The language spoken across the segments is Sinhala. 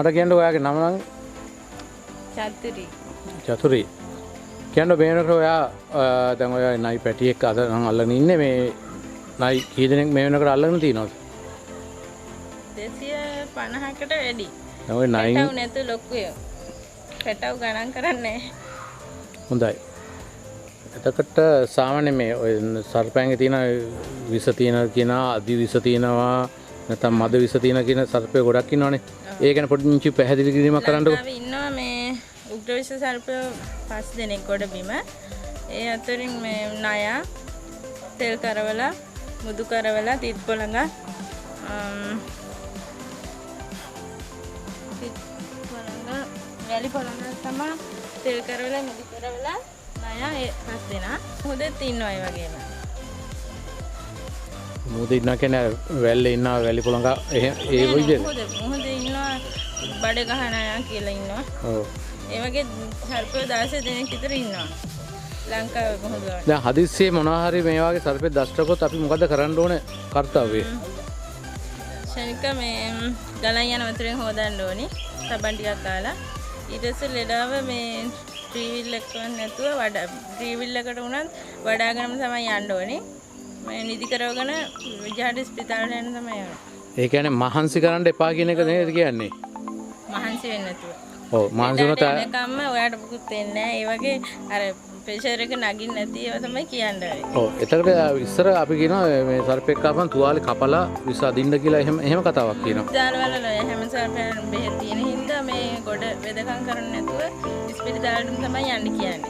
මට කියන්න ඔයාගේ නම නම් චතුරි. කියන්න මේනකට ඔයා දැන් ඔය නයි පැටියෙක් අද නම් අල්ලගෙන ඉන්නේ මේ නයි කී දෙනෙක් මේ වෙනකට අල්ලගෙන තියනවද? 250කට වැඩි. ඔය නයි පැටව නැතු ලොකුය. පැටව ගණන් කරන්නේ. හොඳයි. එතකොට සාමාන්‍ය මේ ඔය සර්පයන්ගේ තියෙන විස තියෙන කියන අදි විස තියෙනවා නැත්නම් මද විස තියෙන කියන සර්පය ගොඩක් ඉන්නවනේ. ඒ ගැන පොඩ්ඩක් පැහැදිලි කිරීමක් කරන්නකෝ. ඉන්නවා මේ උග්‍ර විස සර්පය 5 දෙනෙක් ගොඩ බිම. ඒ අතරින් මේ නයා තෙල් කරවල මුදු කරවල තිත් පොළඟ වැලි පොළඟ තමයි තෙල් කරවල මුදු කරවල නයා ඒ 5 දෙනා මුදෙත් ඉන්නවා ඒ වගේම. මුහුද ඉන්නවා කියන්නේ වැල්ලේ ඉන්නවා වැලි පොළඟ ඒ විදිහට. මුහුද ඉන්නවා බඩ ගහන අය කියලා ඉන්නවා. ඔව්. ඒ වගේ සර්පය 16 දෙනෙක් විතර ඉන්නවා. ලංකාවේ මුහුද වල. දැන් හදිස්සියේ මොනවා හරි මේ වගේ සර්පෙක් දෂ්ටකොත් අපි මොකද කරන්න ඕනේ කාර්යය? ශනික මේ ගලන් යන වතුරෙන් හොදන්න ඕනි. සබන් ටිකක් දාලා. ඊට පස්සේ ලෙඩාව මේ ට්‍රීවිල් එකක් නැතුව ට්‍රීවිල් එකට උනත් වඩාගෙනම තමයි යන්න ඕනේ. මේ නිදි කරවගෙන විජාට ස්පිතාලට යන්න තමයි යන්නේ. ඒ කියන්නේ මහන්සි කරන්න එපා කියන එක නේද කියන්නේ? මහන්සි වෙන්නේ නැතුව. ඔව් මහන්සි වුණත් එනකම්ම ඔයාට මොකුත් වෙන්නේ නැහැ. ඒ වගේ අර ප්‍රෙෂර් එක නගින්න නැති ඒවා තමයි කියන්නේ. ඔව් එතකොට ඉස්සර අපි කියනවා මේ සර්පෙක් ආපන් තුවාලේ කපලා විස අදින්න කියලා එහෙම කතාවක් කියනවා. විද්‍යාලවල හැම සර්පයන් බෙහෙත් තියෙන හින්දා මේ ගොඩ වෙදකම් කරන්නේ නැතුව ස්පිරිතාලෙටම තමයි යන්න කියන්නේ.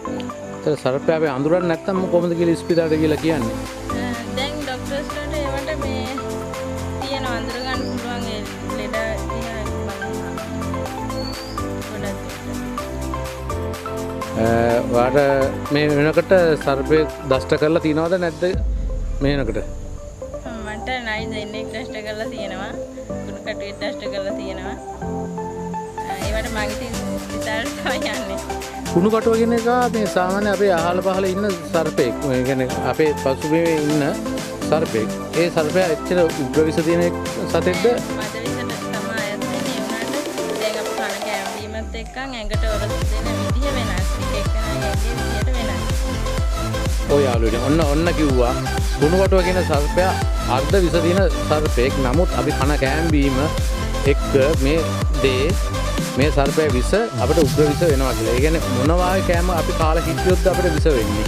ඒතර සර්පය අපි අඳුරන්නේ නැත්නම් කොහොමද කියලා ස්පිරිතාලට කියලා කියන්නේ? දැන් ડોක්ටර්ස්ලාට ඒවට මේ තියෙන අඳුර ගන්න පුළුවන් ඒ ලෙඩ වාට මේ වෙනකට සර්පය දෂ්ට කරලා තියනවද නැද්ද මේ වෙනකට? මට නයි දෙන්නෙක් දෂ්ට කරලා තියෙනවා. කුණු කටුවෙක් දෂ්ට කරලා තියෙනවා. ඒවට මගේ ස්පිරිතාලට තමයි යන්නේ. කුණු කටුව කියන එක මේ සාමාන්‍ය අපේ අහල පහල ඉන්න සර්පෙක්. ඒ කියන්නේ අපේ පසුබිමේ ඉන්න සර්පෙක්. ඒ සර්පයා එච්චර උග්‍ර විස තියෙන සතෙක්ද? මද විසට තමයි අයත් වෙන්නේ උනාට දැන් අපි කන කෑම දීමත් එක්කන් ඇඟට ඔරස් දෙන විදිහ වෙනස්. එක්කෙනාගේ විදියට වෙනස්. ඔය යාළුවනේ ඔන්න කිව්වා කුණු කටුව කියන සර්පයා අර්ධ විස තියෙන සර්පෙක්. නමුත් අපි කන කෑම බීම එක්ක මේ සර්පය විස අපිට උග්‍ර විස වෙනවා කියලා. ඒ කියන්නේ මොන වාගේ කෑම අපි කාලා හිටියොත් අපිට විස වෙන්නේ.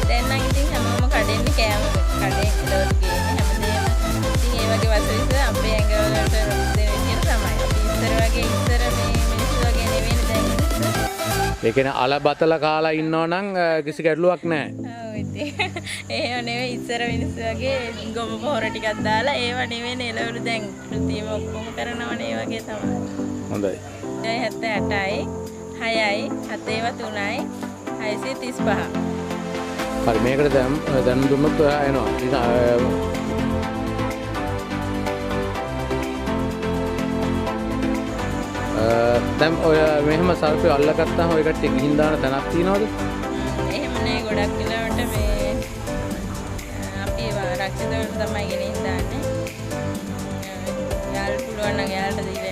දැන් නම් ඉතින් හැමෝම කඩෙන්නේ කෑම කඩේ කිලෝට ගේන්නේ හැමදේම. ඉතින් ඒ වගේ වස විස අපේ ඇඟවලට දෙන විදියට තමයි. අපි ඉස්සර මේ මිනිස්සු වගේ නෙවෙයි දැන්. ඒ කියන්නේ අල බතල කාලා ඉන්නෝ නම් කිසි ගැටලුවක් නැහැ. ඔව් ඉතින් එහෙම නෙවෙයි ඉස්සර මිනිස්සු වගේ ගොම පොහොර ටිකක් දාලා ඒව නෙවෙයි එළවලු දැන් කෘතිම ඔක්කොම කරනවනේ ඒ වගේ තමයි. හොඳයි. 78යි 6යි 7ව 3යි 635. හරි මේකට දැන් දුන්නොත් ඔයා එනවා. දැන් ඔය මෙහෙම සර්පය අල්ලගත්තාම ඔය කට්ටිය ගිහින් දාන තැනක් තියනවද? එහෙම නෑ ගොඩක් වෙලාවට මේ අපි රක්ෂිත වලට තමයි ගෙනින් දාන්නේ. යාල් පුළුවන් නම් යාල්ට දීලා